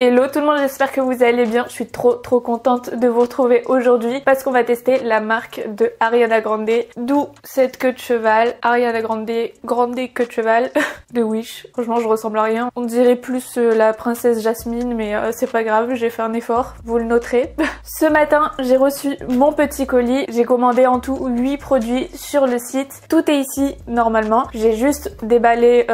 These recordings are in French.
Hello tout le monde, j'espère que vous allez bien. Je suis trop contente de vous retrouver aujourd'hui parce qu'on va tester la marque de Ariana Grande, d'où cette queue de cheval. Ariana Grande, grande queue de cheval de Wish. Franchement, je ressemble à rien. On dirait plus la princesse Jasmine, mais c'est pas grave, j'ai fait un effort, vous le noterez. Ce matin, j'ai reçu mon petit colis. J'ai commandé en tout 8 produits sur le site. Tout est ici normalement. J'ai juste déballé,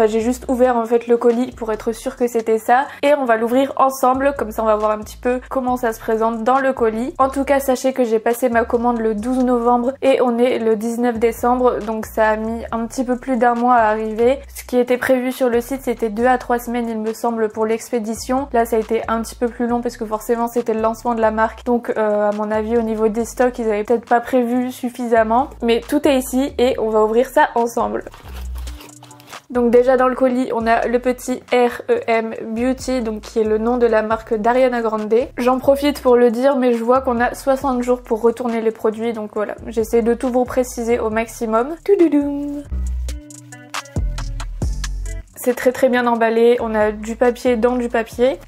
j'ai juste ouvert en fait le colis pour être sûre que c'était ça. Et on va l'ouvrir ensemble, comme ça on va voir un petit peu comment ça se présente dans le colis. En tout cas, sachez que j'ai passé ma commande le 12 novembre et on est le 19 décembre, donc ça a mis un petit peu plus d'un mois à arriver. Ce qui était prévu sur le site, c'était 2 à 3 semaines il me semble pour l'expédition. Là ça a été un petit peu plus long parce que forcément c'était le lancement de la marque, donc à mon avis au niveau des stocks ils avaient peut-être pas prévu suffisamment. Mais tout est ici et on va ouvrir ça ensemble. Donc déjà dans le colis on a le petit REM Beauty, donc qui est le nom de la marque d'Ariana Grande. J'en profite pour le dire, mais je vois qu'on a 60 jours pour retourner les produits, donc voilà, j'essaie de tout vous préciser au maximum. Tudoudoum. C'est très bien emballé, on a du papier dans du papier.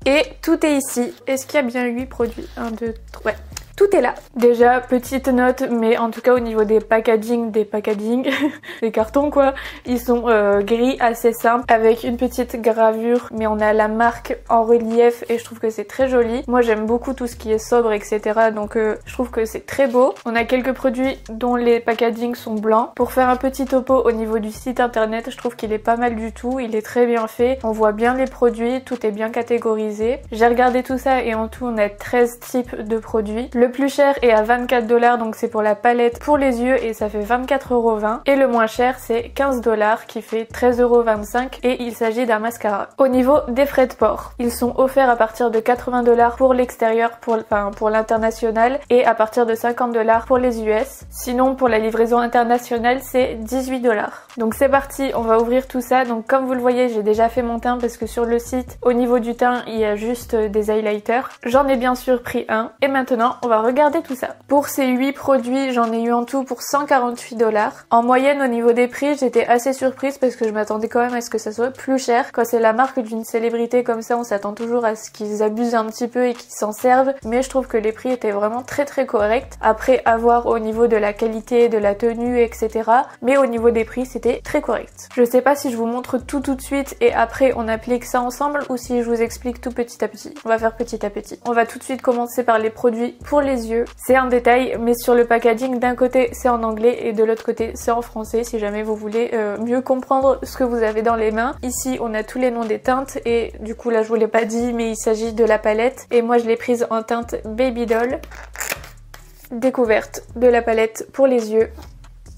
Et tout est ici. Est-ce qu'il y a bien 8 produits? 1, 2, 3... Ouais. Tout est là. Déjà, petite note, mais en tout cas au niveau des packaging, des cartons quoi, ils sont gris assez simples avec une petite gravure, mais on a la marque en relief et je trouve que c'est très joli. Moi j'aime beaucoup tout ce qui est sobre, etc. Donc je trouve que c'est très beau. On a quelques produits dont les packaging sont blancs. Pour faire un petit topo au niveau du site internet, je trouve qu'il est pas mal du tout. Il est très bien fait. On voit bien les produits, tout est bien catégorisé. J'ai regardé tout ça et en tout on a 13 types de produits. Le plus cher est à 24 $, donc c'est pour la palette pour les yeux et ça fait 24,20 €. Et le moins cher c'est 15 $ qui fait 13,25 € et il s'agit d'un mascara. Au niveau des frais de port, ils sont offerts à partir de 80 $ pour l'extérieur, pour l'international, et à partir de 50 $ pour les US. Sinon pour la livraison internationale c'est 18 $. Donc c'est parti, on va ouvrir tout ça. Donc comme vous le voyez, j'ai déjà fait mon teint parce que sur le site au niveau du teint il y a juste des highlighters. J'en ai bien sûr pris un et maintenant on va regarder tout ça. Pour ces 8 produits, j'en ai eu en tout pour 148 $. En moyenne au niveau des prix, j'étais assez surprise parce que je m'attendais quand même à ce que ça soit plus cher. Quand c'est la marque d'une célébrité comme ça, on s'attend toujours à ce qu'ils abusent un petit peu et qu'ils s'en servent, mais je trouve que les prix étaient vraiment très corrects. Après, à voir au niveau de la qualité, de la tenue, etc. Mais au niveau des prix, c'était très correct. Je sais pas si je vous montre tout de suite et après on applique ça ensemble ou si je vous explique tout petit à petit. On va faire petit à petit. On va tout de suite commencer par les produits pour les yeux. C'est un détail, mais sur le packaging, d'un côté c'est en anglais et de l'autre côté c'est en français si jamais vous voulez mieux comprendre ce que vous avez dans les mains. Ici on a tous les noms des teintes et du coup là je vous l'ai pas dit, mais il s'agit de la palette et moi je l'ai prise en teinte Baby Doll. Découverte de la palette pour les yeux.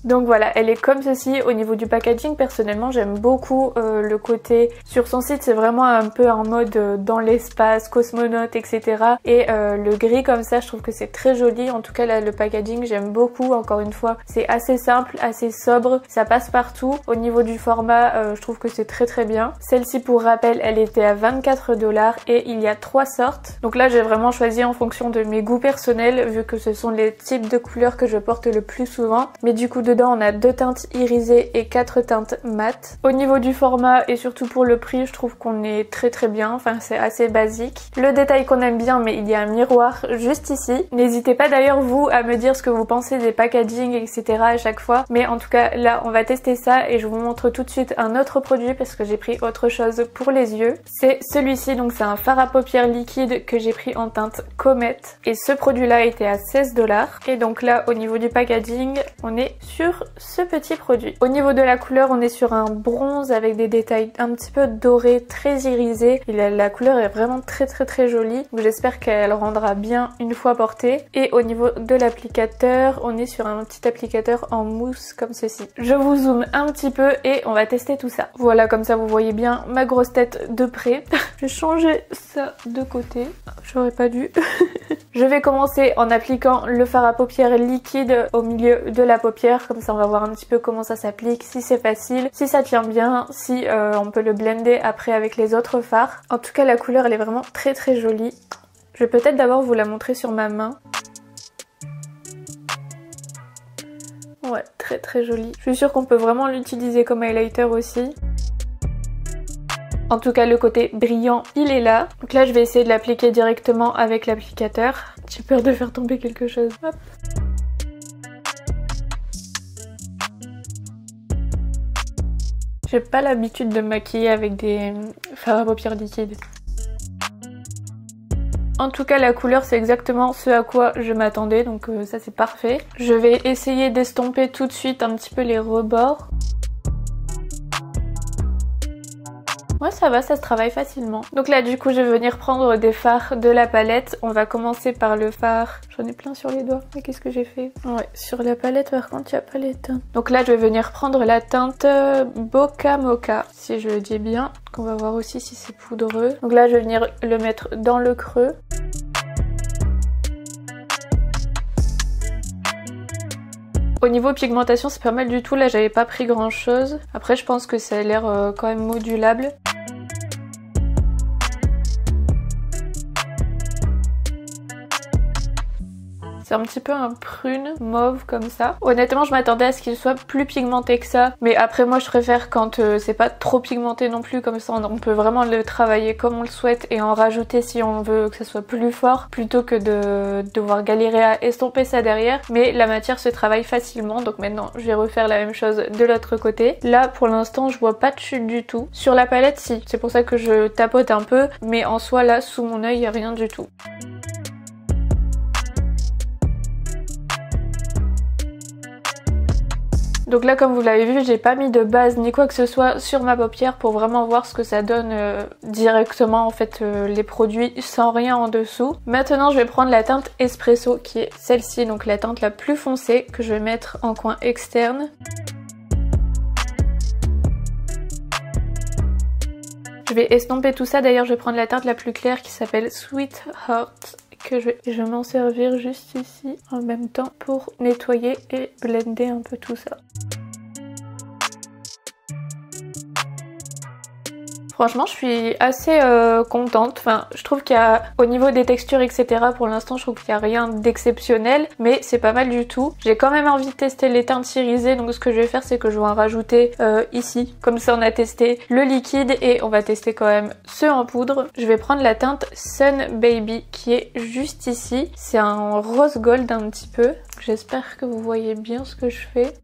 Donc voilà, elle est comme ceci. Au niveau du packaging, personnellement j'aime beaucoup le côté sur son site, c'est vraiment un peu en mode dans l'espace, cosmonaute, etc. Et le gris comme ça, je trouve que c'est très joli. En tout cas là, le packaging j'aime beaucoup. Encore une fois, c'est assez simple, assez sobre, ça passe partout. Au niveau du format, je trouve que c'est très bien. Celle-ci, pour rappel, elle était à 24 $ et il y a 3 sortes. Donc là j'ai vraiment choisi en fonction de mes goûts personnels, vu que ce sont les types de couleurs que je porte le plus souvent. Mais du coup dedans on a 2 teintes irisées et 4 teintes mat. Au niveau du format et surtout pour le prix, je trouve qu'on est très bien, enfin c'est assez basique. Le détail qu'on aime bien, mais il y a un miroir juste ici. N'hésitez pas d'ailleurs vous à me dire ce que vous pensez des packaging, etc. à chaque fois. Mais en tout cas là on va tester ça et je vous montre tout de suite un autre produit parce que j'ai pris autre chose pour les yeux. C'est celui-ci, donc c'est un fard à paupières liquide que j'ai pris en teinte Comet. Et ce produit là était à 16 $. Et donc là au niveau du packaging, on est sur ce petit produit. Au niveau de la couleur, on est sur un bronze avec des détails un petit peu dorés, très irisés. Et la couleur est vraiment très jolie. Donc j'espère qu'elle rendra bien une fois portée. Et au niveau de l'applicateur, on est sur un petit applicateur en mousse comme ceci. Je vous zoome un petit peu et on va tester tout ça. Voilà, comme ça vous voyez bien ma grosse tête de près. Je vais changer ça de côté. J'aurais pas dû. Je vais commencer en appliquant le fard à paupières liquide au milieu de la paupière. Comme ça on va voir un petit peu comment ça s'applique, si c'est facile, si ça tient bien, si on peut le blender après avec les autres fards. En tout cas la couleur elle est vraiment très jolie. Je vais peut-être d'abord vous la montrer sur ma main. Ouais, très jolie. Je suis sûre qu'on peut vraiment l'utiliser comme highlighter aussi. En tout cas le côté brillant il est là. Donc là je vais essayer de l'appliquer directement avec l'applicateur. J'ai peur de faire tomber quelque chose. Hop. J'ai pas l'habitude de me maquiller avec des fards à paupières liquides. En tout cas la couleur c'est exactement ce à quoi je m'attendais, donc ça c'est parfait. Je vais essayer d'estomper tout de suite un petit peu les rebords. Ouais ça va, ça se travaille facilement. Donc là du coup je vais venir prendre des fards de la palette. On va commencer par le fard. J'en ai plein sur les doigts. Mais qu'est-ce que j'ai fait? Ouais, sur la palette par contre il n'y a pas les teintes. Donc là je vais venir prendre la teinte Bokeh Mocha, si je le dis bien. Donc on va voir aussi si c'est poudreux. Donc là je vais venir le mettre dans le creux. Au niveau pigmentation c'est pas mal du tout, là j'avais pas pris grand chose. Après je pense que ça a l'air quand même modulable. C'est un petit peu un prune mauve comme ça. Honnêtement je m'attendais à ce qu'il soit plus pigmenté que ça. Mais après moi je préfère quand c'est pas trop pigmenté non plus, comme ça on peut vraiment le travailler comme on le souhaite et en rajouter si on veut que ça soit plus fort, plutôt que de devoir galérer à estomper ça derrière. Mais la matière se travaille facilement, donc maintenant je vais refaire la même chose de l'autre côté. Là pour l'instant je vois pas de chute du tout. Sur la palette si, c'est pour ça que je tapote un peu, mais en soi là sous mon œil il n'y a rien du tout. Donc là comme vous l'avez vu j'ai pas mis de base ni quoi que ce soit sur ma paupière pour vraiment voir ce que ça donne directement en fait les produits sans rien en dessous. Maintenant je vais prendre la teinte Espresso qui est celle-ci, donc la teinte la plus foncée que je vais mettre en coin externe. Je vais estomper tout ça, d'ailleurs je vais prendre la teinte la plus claire qui s'appelle Sweetheart. Que je vais m'en servir juste ici en même temps pour nettoyer et blender un peu tout ça. Franchement je suis assez contente, enfin je trouve qu'il y a au niveau des textures etc pour l'instant je trouve qu'il n'y a rien d'exceptionnel, mais c'est pas mal du tout. J'ai quand même envie de tester les teintes irisées, donc ce que je vais faire c'est que je vais en rajouter ici, comme ça on a testé le liquide et on va tester quand même ceux en poudre. Je vais prendre la teinte Sun Baby qui est juste ici, c'est un rose gold un petit peu, j'espère que vous voyez bien ce que je fais.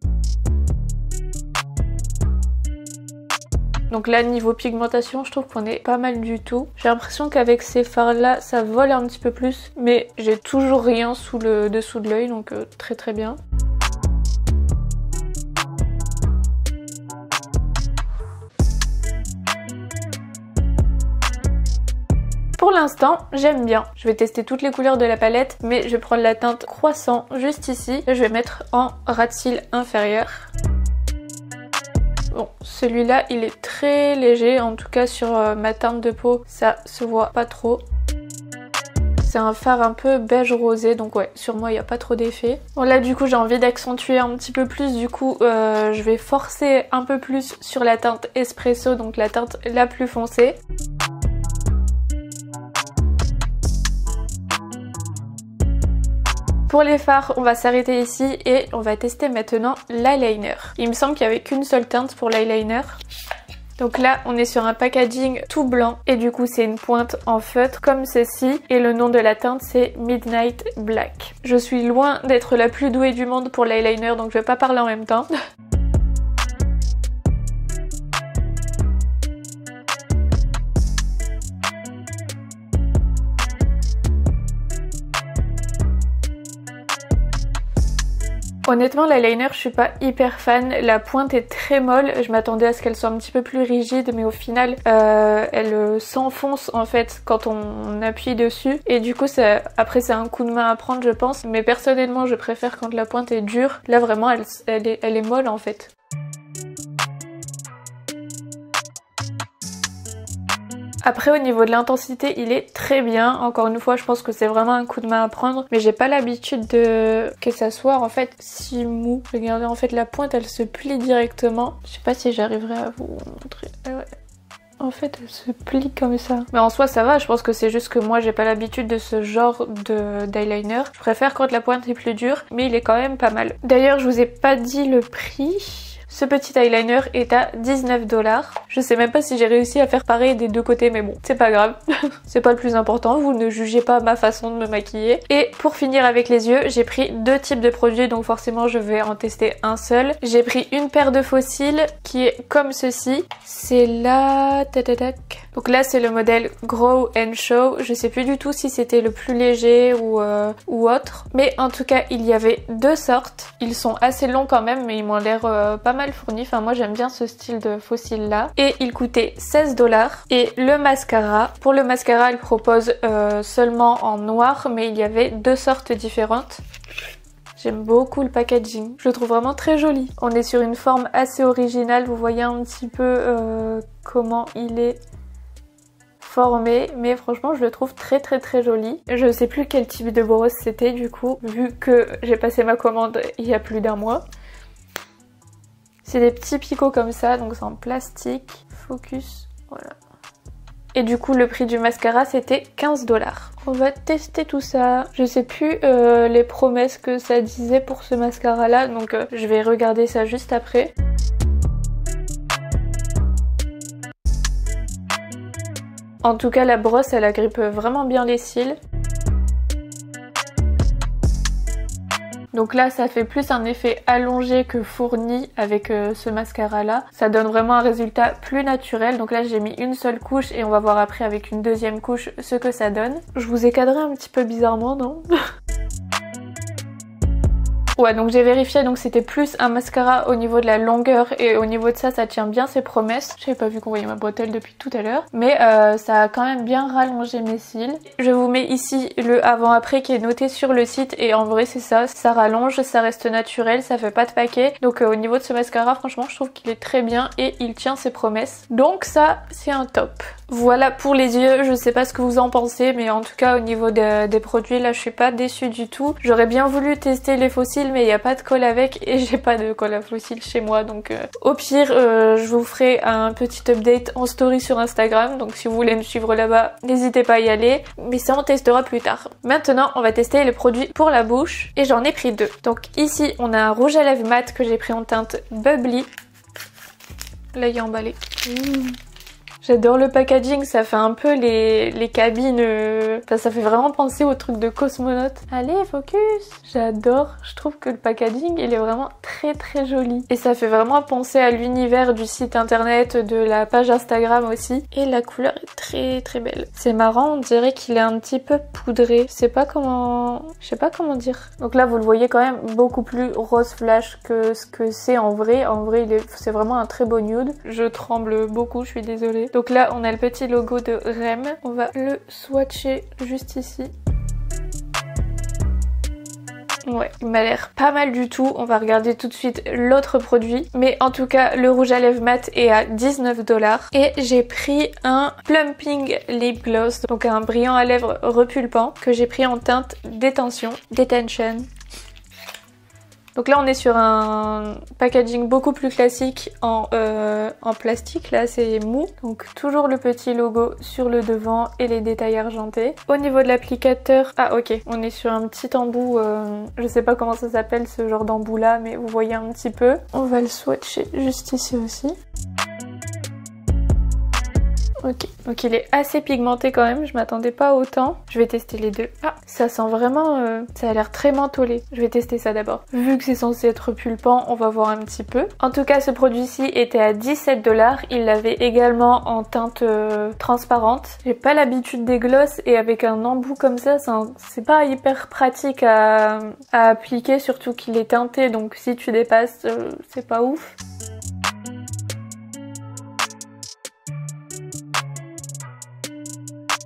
Donc là niveau pigmentation je trouve qu'on est pas mal du tout. J'ai l'impression qu'avec ces fards là ça vole un petit peu plus, mais j'ai toujours rien sous le dessous de l'œil, donc très très bien. Pour l'instant, j'aime bien. Je vais tester toutes les couleurs de la palette, mais je vais prendre la teinte Croissant juste ici. Je vais mettre en ras de cils inférieur. Bon, celui-là, il est très léger, en tout cas sur ma teinte de peau, ça se voit pas trop. C'est un fard un peu beige rosé, donc ouais, sur moi il n'y a pas trop d'effet. Bon là du coup j'ai envie d'accentuer un petit peu plus, du coup je vais forcer un peu plus sur la teinte Espresso, donc la teinte la plus foncée. Pour les fards, on va s'arrêter ici et on va tester maintenant l'eyeliner. Il me semble qu'il n'y avait qu'une seule teinte pour l'eyeliner. Donc là, on est sur un packaging tout blanc et du coup, c'est une pointe en feutre comme ceci et le nom de la teinte, c'est Midnight Black. Je suis loin d'être la plus douée du monde pour l'eyeliner, donc je vais pas parler en même temps. Honnêtement l'eyeliner je suis pas hyper fan, la pointe est très molle, je m'attendais à ce qu'elle soit un petit peu plus rigide mais au final elle s'enfonce en fait quand on appuie dessus et du coup après c'est un coup de main à prendre je pense, mais personnellement je préfère quand la pointe est dure, là vraiment elle est molle en fait. Après au niveau de l'intensité il est très bien, encore une fois je pense que c'est vraiment un coup de main à prendre, mais j'ai pas l'habitude que ça soit en fait si mou. Regardez en fait la pointe elle se plie directement, je sais pas si j'arriverai à vous montrer, ouais. En fait elle se plie comme ça. Mais en soi ça va, je pense que c'est juste que moi j'ai pas l'habitude de ce genre d'eyeliner. Je préfère quand la pointe est plus dure, mais il est quand même pas mal. D'ailleurs je vous ai pas dit le prix. Ce petit eyeliner est à 19 $. Je sais même pas si j'ai réussi à faire pareil des deux côtés, mais bon, c'est pas grave. C'est pas le plus important, vous ne jugez pas ma façon de me maquiller. Et pour finir avec les yeux, j'ai pris deux types de produits, donc forcément je vais en tester un seul. J'ai pris une paire de faux cils qui est comme ceci. C'est là... Donc là c'est le modèle Grow and Show. Je sais plus du tout si c'était le plus léger ou autre. Mais en tout cas, il y avait deux sortes. Ils sont assez longs quand même, mais ils m'ont l'air pas mal fournis. Enfin, moi j'aime bien ce style de faux cils là. Et il coûtait 16 $. Et le mascara, pour le mascara, il propose seulement en noir, mais il y avait deux sortes différentes. J'aime beaucoup le packaging, je le trouve vraiment très joli. On est sur une forme assez originale, vous voyez un petit peu comment il est formé, mais franchement je le trouve très joli. Je sais plus quel type de brosse c'était du coup, vu que j'ai passé ma commande il y a plus d'un mois. C'est des petits picots comme ça, donc c'est en plastique. Focus, voilà. Et du coup le prix du mascara c'était 15 $. On va tester tout ça. Je sais plus les promesses que ça disait pour ce mascara là, donc je vais regarder ça juste après. En tout cas la brosse elle agrippe vraiment bien les cils. Donc là ça fait plus un effet allongé que fourni avec ce mascara là. Ça donne vraiment un résultat plus naturel. Donc là j'ai mis une seule couche et on va voir après avec une deuxième couche ce que ça donne. Je vous ai cadré un petit peu bizarrement, non? Ouais, donc j'ai vérifié, donc c'était plus un mascara au niveau de la longueur et au niveau de ça, ça tient bien ses promesses. J'avais pas vu qu'on voyait ma bretelle depuis tout à l'heure, mais ça a quand même bien rallongé mes cils. Je vous mets ici le avant-après qui est noté sur le site et en vrai c'est ça, ça rallonge, ça reste naturel, ça fait pas de paquet. Donc au niveau de ce mascara, franchement je trouve qu'il est très bien et il tient ses promesses. Donc ça, c'est un top. Voilà pour les yeux, je sais pas ce que vous en pensez, mais en tout cas au niveau des produits là je suis pas déçue du tout. J'aurais bien voulu tester les faux cils mais il n'y a pas de colle avec et j'ai pas de colle à faux cils chez moi, donc au pire je vous ferai un petit update en story sur Instagram, donc si vous voulez me suivre là-bas n'hésitez pas à y aller, mais ça on testera plus tard. Maintenant on va tester les produits pour la bouche et j'en ai pris deux. Donc ici on a un rouge à lèvres mat que j'ai pris en teinte Bubbly. Là il est emballé. J'adore le packaging, ça fait un peu les cabines, enfin ça fait vraiment penser au truc de cosmonaute. Allez, focus! J'adore, je trouve que le packaging il est vraiment très joli. Et ça fait vraiment penser à l'univers du site internet, de la page Instagram aussi. Et la couleur est très belle. C'est marrant, on dirait qu'il est un petit peu poudré. Je sais pas comment dire. Donc là vous le voyez quand même beaucoup plus rose flash que ce que c'est en vrai. En vrai c'est vraiment un très beau nude. Je tremble beaucoup, je suis désolée. Donc là on a le petit logo de Rem, on va le swatcher juste ici. Ouais, il m'a l'air pas mal du tout, on va regarder tout de suite l'autre produit. Mais en tout cas le rouge à lèvres mat est à 19 $. Et j'ai pris un Plumping Lip Gloss, donc un brillant à lèvres repulpant que j'ai pris en teinte Detention. Donc là on est sur un packaging beaucoup plus classique en plastique, là c'est mou. Donc toujours le petit logo sur le devant et les détails argentés. Au niveau de l'applicateur, ah ok, on est sur un petit embout, je sais pas comment ça s'appelle ce genre d'embout là, mais vous voyez un petit peu. On va le swatcher juste ici aussi. Ok, donc il est assez pigmenté quand même, je m'attendais pas à autant. Je vais tester les deux. Ah, ça sent vraiment... ça a l'air très mentholé. Je vais tester ça d'abord. Vu que c'est censé être pulpant, on va voir un petit peu. En tout cas, ce produit-ci était à 17 $. Il l'avait également en teinte transparente. J'ai pas l'habitude des gloss et avec un embout comme ça, c'est pas hyper pratique à appliquer, surtout qu'il est teinté, donc si tu dépasses, c'est pas ouf.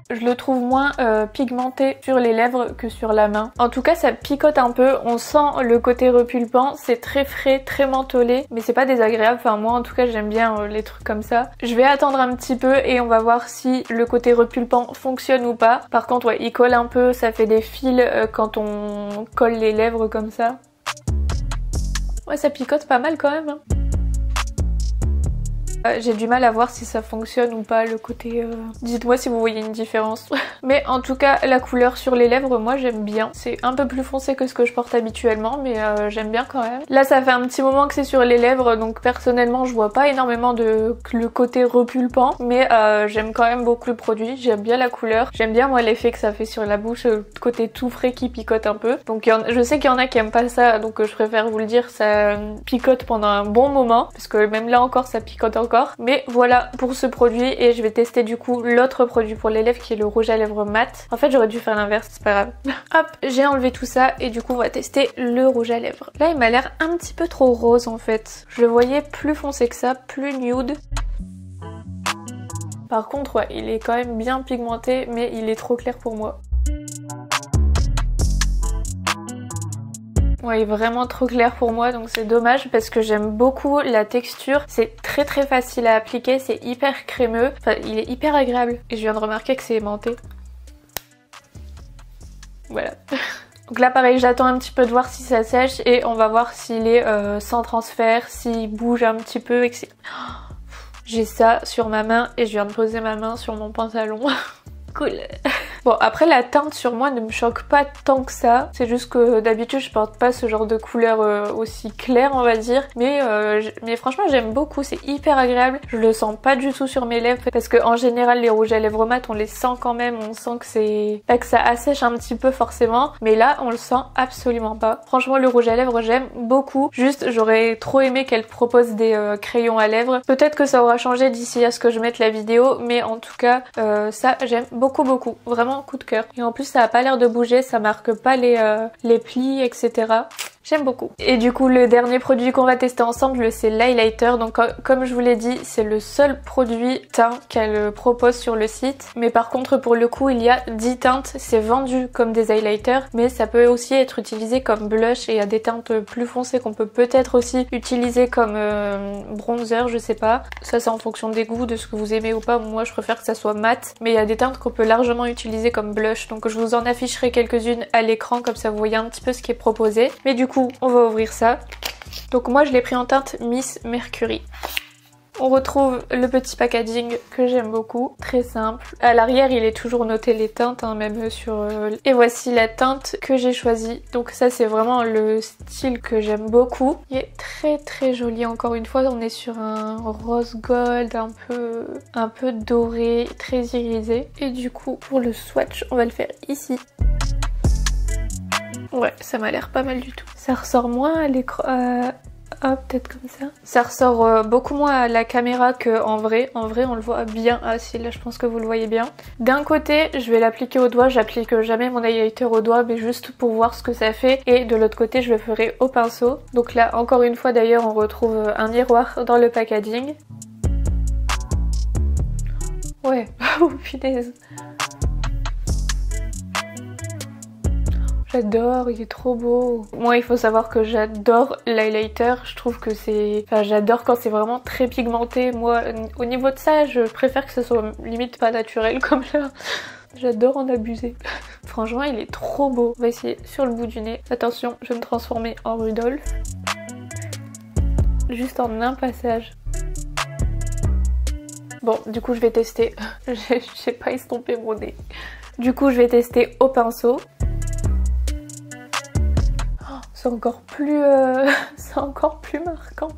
Je le trouve moins pigmenté sur les lèvres que sur la main. En tout cas ça picote un peu, on sent le côté repulpant, c'est très frais, très mentholé, mais c'est pas désagréable, enfin moi en tout cas j'aime bien les trucs comme ça. Je vais attendre un petit peu et on va voir si le côté repulpant fonctionne ou pas. Par contre ouais, il colle un peu, ça fait des fils quand on colle les lèvres comme ça. Ouais, ça picote pas mal quand même hein. J'ai du mal à voir si ça fonctionne ou pas le côté... Dites-moi si vous voyez une différence. Mais en tout cas la couleur sur les lèvres moi j'aime bien. C'est un peu plus foncé que ce que je porte habituellement mais j'aime bien quand même. Là ça fait un petit moment que c'est sur les lèvres donc personnellement je vois pas énormément de le côté repulpant mais j'aime quand même beaucoup le produit. J'aime bien la couleur. J'aime bien moi l'effet que ça fait sur la bouche, côté tout frais qui picote un peu. Donc je sais qu'il y en a qui aiment pas ça donc je préfère vous le dire, ça picote pendant un bon moment parce que même là encore ça picote encore. Mais voilà pour ce produit et je vais tester du coup l'autre produit pour les lèvres qui est le rouge à lèvres mat. En fait j'aurais dû faire l'inverse, c'est pas grave. Hop, j'ai enlevé tout ça et du coup on va tester le rouge à lèvres. Là il m'a l'air un petit peu trop rose en fait. Je le voyais plus foncé que ça, plus nude. Par contre ouais, il est quand même bien pigmenté mais il est trop clair pour moi. Ouais, il est vraiment trop clair pour moi donc c'est dommage parce que j'aime beaucoup la texture. C'est très facile à appliquer, c'est hyper crémeux. Enfin, il est hyper agréable. Et je viens de remarquer que c'est aimanté. Voilà. Donc là pareil, j'attends un petit peu de voir si ça sèche et on va voir s'il est sans transfert, s'il bouge un petit peu et que c'est... J'ai ça sur ma main et je viens de poser ma main sur mon pantalon. Cool. Bon après la teinte sur moi ne me choque pas tant que ça, c'est juste que d'habitude je porte pas ce genre de couleur aussi claire on va dire, mais franchement j'aime beaucoup, c'est hyper agréable, je le sens pas du tout sur mes lèvres parce que en général les rouges à lèvres mat on les sent quand même, on sent que c'est pas que ça assèche un petit peu forcément, mais là on le sent absolument pas. Franchement le rouge à lèvres j'aime beaucoup, juste j'aurais trop aimé qu'elle propose des crayons à lèvres, peut-être que ça aura changé d'ici à ce que je mette la vidéo, mais en tout cas ça j'aime beaucoup, vraiment coup de cœur. Et en plus ça a pas l'air de bouger, ça marque pas les plis etc. J'aime beaucoup. Et du coup le dernier produit qu'on va tester ensemble c'est l'highlighter. Donc comme je vous l'ai dit c'est le seul produit teint qu'elle propose sur le site. Mais par contre pour le coup il y a 10 teintes, c'est vendu comme des highlighters mais ça peut aussi être utilisé comme blush et il y a des teintes plus foncées qu'on peut peut-être aussi utiliser comme bronzer, je sais pas. Ça c'est en fonction des goûts, de ce que vous aimez ou pas. Moi je préfère que ça soit mat mais il y a des teintes qu'on peut largement utiliser comme blush. Donc je vous en afficherai quelques-unes à l'écran comme ça vous voyez un petit peu ce qui est proposé. Mais du coup on va ouvrir ça. Donc moi je l'ai pris en teinte Miss Mercury. On retrouve le petit packaging que j'aime beaucoup, très simple. À l'arrière il est toujours noté les teintes, hein, même sur... Et voici la teinte que j'ai choisie. Donc ça c'est vraiment le style que j'aime beaucoup. Il est très joli, encore une fois on est sur un rose gold un peu doré, très irisé. Et du coup pour le swatch on va le faire ici. Ouais, ça m'a l'air pas mal du tout. Ça ressort moins à l'écran... Ah, peut-être comme ça. Ça ressort beaucoup moins à la caméra qu'en vrai. En vrai, on le voit bien. Ah si, là, je pense que vous le voyez bien. D'un côté, je vais l'appliquer au doigt. J'applique jamais mon highlighter au doigt, mais juste pour voir ce que ça fait. Et de l'autre côté, je le ferai au pinceau. Donc là, encore une fois, d'ailleurs, on retrouve un miroir dans le packaging. Ouais, oh punaise. J'adore, il est trop beau. Moi il faut savoir que j'adore l'highlighter, je trouve que c'est... Enfin j'adore quand c'est vraiment très pigmenté. Moi au niveau de ça je préfère que ce soit limite pas naturel comme là. J'adore en abuser. Franchement il est trop beau. On va essayer sur le bout du nez. Attention, je vais me transformer en Rudolph. Juste en un passage. Bon du coup je vais tester. J'ai pas estompé mon nez. Du coup je vais tester au pinceau. C'est encore plus marquant.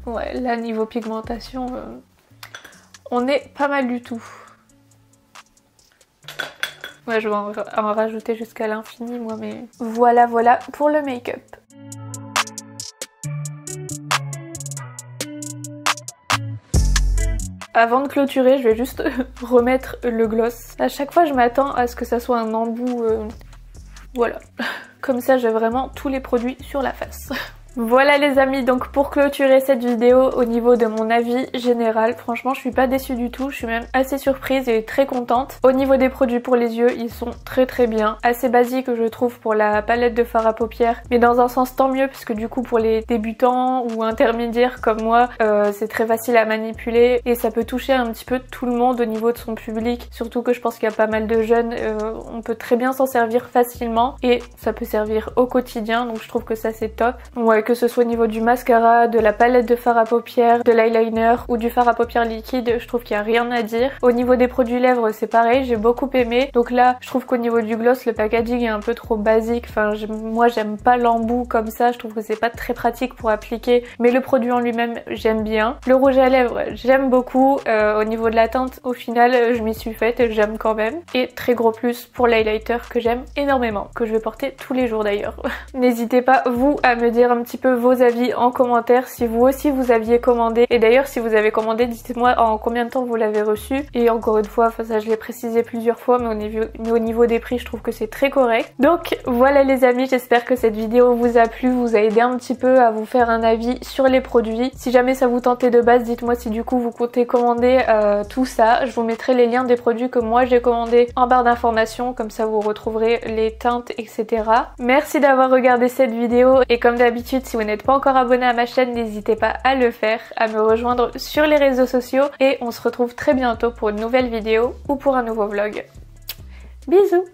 Ouais, là niveau pigmentation, on est pas mal du tout. Ouais, je vais en rajouter jusqu'à l'infini moi, mais voilà pour le make-up. Avant de clôturer, je vais juste remettre le gloss. À chaque fois, je m'attends à ce que ça soit un embout. Voilà. Comme ça j'ai vraiment tous les produits sur la face. Voilà les amis, donc pour clôturer cette vidéo au niveau de mon avis général, franchement je suis pas déçue du tout, je suis même assez surprise et très contente. Au niveau des produits pour les yeux, ils sont très bien, assez basiques je trouve pour la palette de fard à paupières, mais dans un sens tant mieux parce que du coup pour les débutants ou intermédiaires comme moi, c'est très facile à manipuler et ça peut toucher un petit peu tout le monde au niveau de son public, surtout que je pense qu'il y a pas mal de jeunes, on peut très bien s'en servir facilement et ça peut servir au quotidien, donc je trouve que ça c'est top. Ouais, que ce soit au niveau du mascara, de la palette de fard à paupières, de l'eyeliner ou du fard à paupières liquide, je trouve qu'il n'y a rien à dire. Au niveau des produits lèvres, c'est pareil, j'ai beaucoup aimé. Donc là, je trouve qu'au niveau du gloss, le packaging est un peu trop basique. Enfin, moi, j'aime pas l'embout comme ça, je trouve que c'est pas très pratique pour appliquer, mais le produit en lui-même, j'aime bien. Le rouge à lèvres, j'aime beaucoup. Au niveau de la teinte, au final, je m'y suis faite, j'aime quand même. Et très gros plus pour l'highlighter que j'aime énormément, que je vais porter tous les jours d'ailleurs. N'hésitez pas, vous, à me dire un petit peu vos avis en commentaire, si vous aussi vous aviez commandé. Et d'ailleurs, si vous avez commandé, dites-moi en combien de temps vous l'avez reçu. Et encore une fois, enfin ça je l'ai précisé plusieurs fois, mais au niveau des prix, je trouve que c'est très correct. Donc voilà les amis, j'espère que cette vidéo vous a plu, vous a aidé un petit peu à vous faire un avis sur les produits. Si jamais ça vous tentait de base, dites-moi si du coup vous comptez commander tout ça. Je vous mettrai les liens des produits que moi j'ai commandés en barre d'informations, comme ça vous retrouverez les teintes, etc. Merci d'avoir regardé cette vidéo et comme d'habitude, si vous n'êtes pas encore abonné à ma chaîne, n'hésitez pas à le faire, à me rejoindre sur les réseaux sociaux et on se retrouve très bientôt pour une nouvelle vidéo ou pour un nouveau vlog. Bisous!